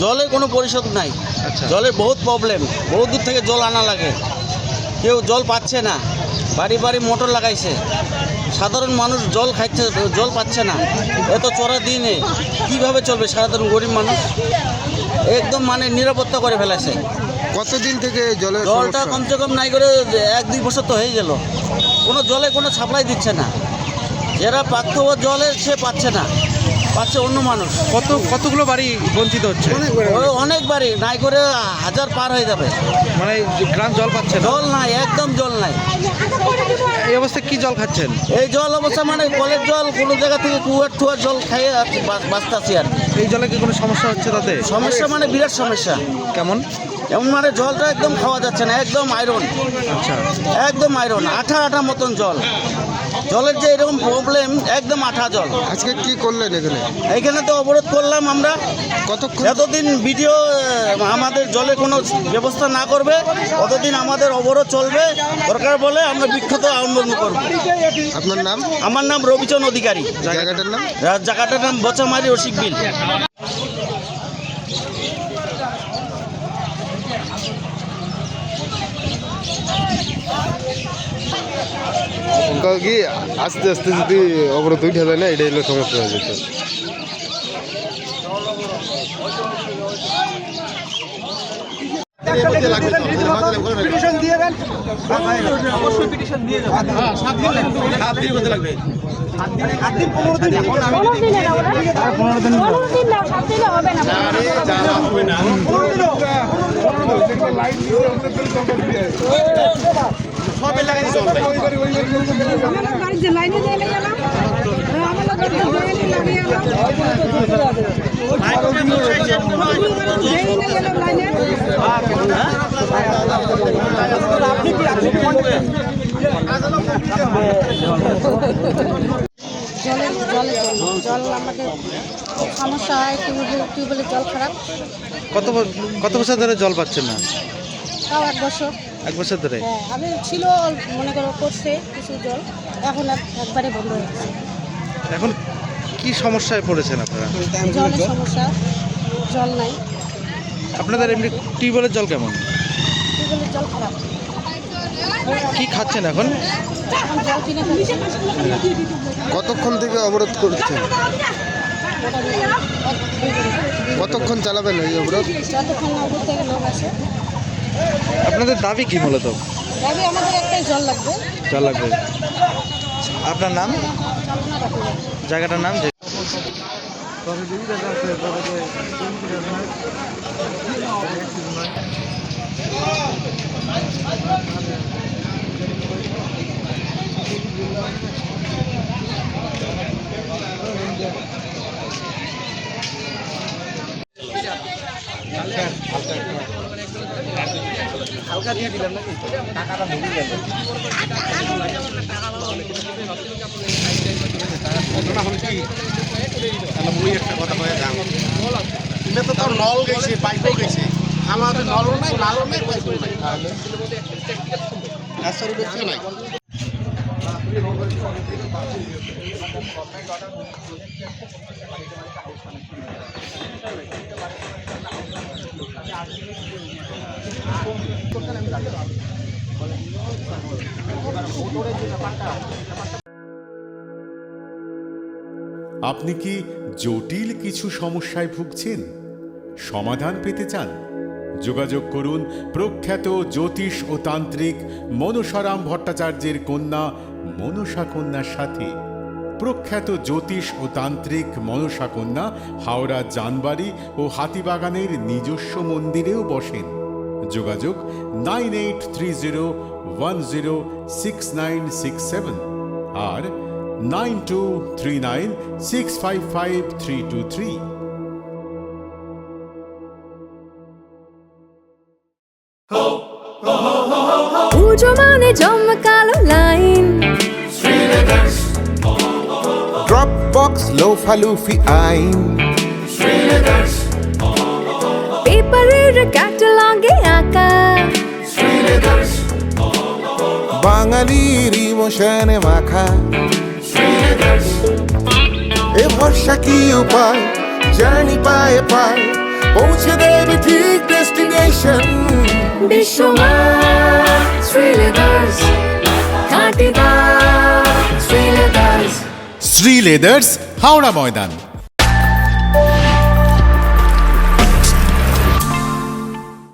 জলের কোনো পরিশোধ নাই। জলের বহুত প্রবলেম, বহুত দূর থেকে জল আনা লাগে, কেউ জল পাচ্ছে না। বাড়ি বাড়ি মোটর লাগাইছে, সাধারণ মানুষ জল খাচ্ছে, জল পাচ্ছে না। এত চড়া দিনে কীভাবে চলবে সাধারণ গরিব মানুষ? একদম মানে নিরাপত্তা করে ফেলেছে। কতদিন থেকে জলটা কমসে কম নাই করে 1-2 বছর তো হয়ে গেল। কোনো জলে কোনো সাপ্লাই দিচ্ছে না। যারা পাত্র জলের সে পাচ্ছে না, পাচ্ছে অন্য মানুষ। কতগুলো বাড়ি বঞ্চিত হচ্ছে? অনেক বাড়ি নাই করে 1000 পার হয়ে যাবে। মানে গ্রাম জল পাচ্ছে না? জল নাই, একদম জল নাই। এই অবস্থায় কি জল খাচ্ছেন? এই জল অবস্থা মানে কলের জল, কোনো জায়গা থেকে কুয়ার জল খাইয়ে বাঁচতেছি আর। এই জলে কি কোনো সমস্যা হচ্ছে তাতে? সমস্যা মানে বিরাট সমস্যা। কেমন? এমন মানে জলটা একদম খাওয়া যাচ্ছে না, একদম আয়রন। আচ্ছা, একদম আয়রন, আঠা মতন জল। জলের যে এরকম প্রবলেম, একদম আঠা জল। আজকে কি করলেন এইখানে তো অবরোধ করলাম আমরা। কতক্ষণ? যতদিন ভিডিও আমাদের জলে কোনো ব্যবস্থা না করবে ততদিন আমাদের অবরোধ চলবে। দরকার বলে আমরা বিক্ষত আন্দোলন করব। আপনার নাম? আমার নাম রবিচন্দ্র অধিকারী। জায়গাটার নাম? জায়গাটার নাম বচামারি রসিক বিল। কি আস্তে আস্তে যদি অবরোধ উঠে যায় না, এটা হলো সমস্যা হয়ে যেত। জল আমাদের সমস্যা হয়, টিউবওয়েলের জল খারাপ। কত বছর ধরে জল পাচ্ছেন না? তাও 1 বছর। 1 বছর ধরে? হ্যাঁ, আগে ছিল মনে করো করছে কিছু জল, এখন একবারে বন্ধ হয়ে গেছে। এখন কি সমস্যায় পড়েছেন আপনারা? জলের সমস্যা, জল নাই। আপনাদের এমনি টিউবওয়েলের জল কেমন? টিউবওয়েলের জল খারাপ। কি খাচ্ছেন এখন? এখন জল কিনে খাচ্ছি। কতক্ষণ থেকে অবরোধ করছেন? কতক্ষণ চালাবেন এই অবরোধ? যতক্ষণ না উপর থেকে লোক আসে। আপনাদের দাবি কি মূলত? দাবি আমাদের একটাই, জল লাগবে। জল লাগবে। আপনার নাম? জায়গাটার নাম? হালকা দিয়ে দিলাম নাকি টাকাটা ভুলে গেল। একটা কথা বলে দাম তো তোর নল গেছে, পাইপও গেছে। আমাদের নলও নাই, লালও নাই, পাইপও নাই। নাই আপনি কি জটিল কিছু সমস্যায় ভুগছেন, সমাধান পেতে চান? যোগাযোগ করুন প্রখ্যাত জ্যোতিষ ও তান্ত্রিক মনসারাম ভট্টাচার্যের কন্যা মনসা কন্যার সাথে। প্রখ্যাত জ্যোতিষ ও তান্ত্রিক মনসা কন্যা হাওড়া জানবাড়ি ও হাতিবাগানের নিজস্ব মন্দিরেও বসেন। যোগাযোগ 9830106967 আর 9239655323। পুজো মানে জমকালো লাইন, ড্রপ বক্স লোফা লুফি আইন, পেপারের ক্যাটালগে আঁকা, বাঙালির ইমোশনে মাখা। এ ভরসা কি উপায়, জার্নি পায়ে পায় পৌঁছে দেবে ঠিক ডেস্টিনেশন। বিশ্বমান শ্রী লেদার্স, খাঁটি দাম শ্রী লেদার্স। শ্রী লেদার্স, হাওড়া ময়দান।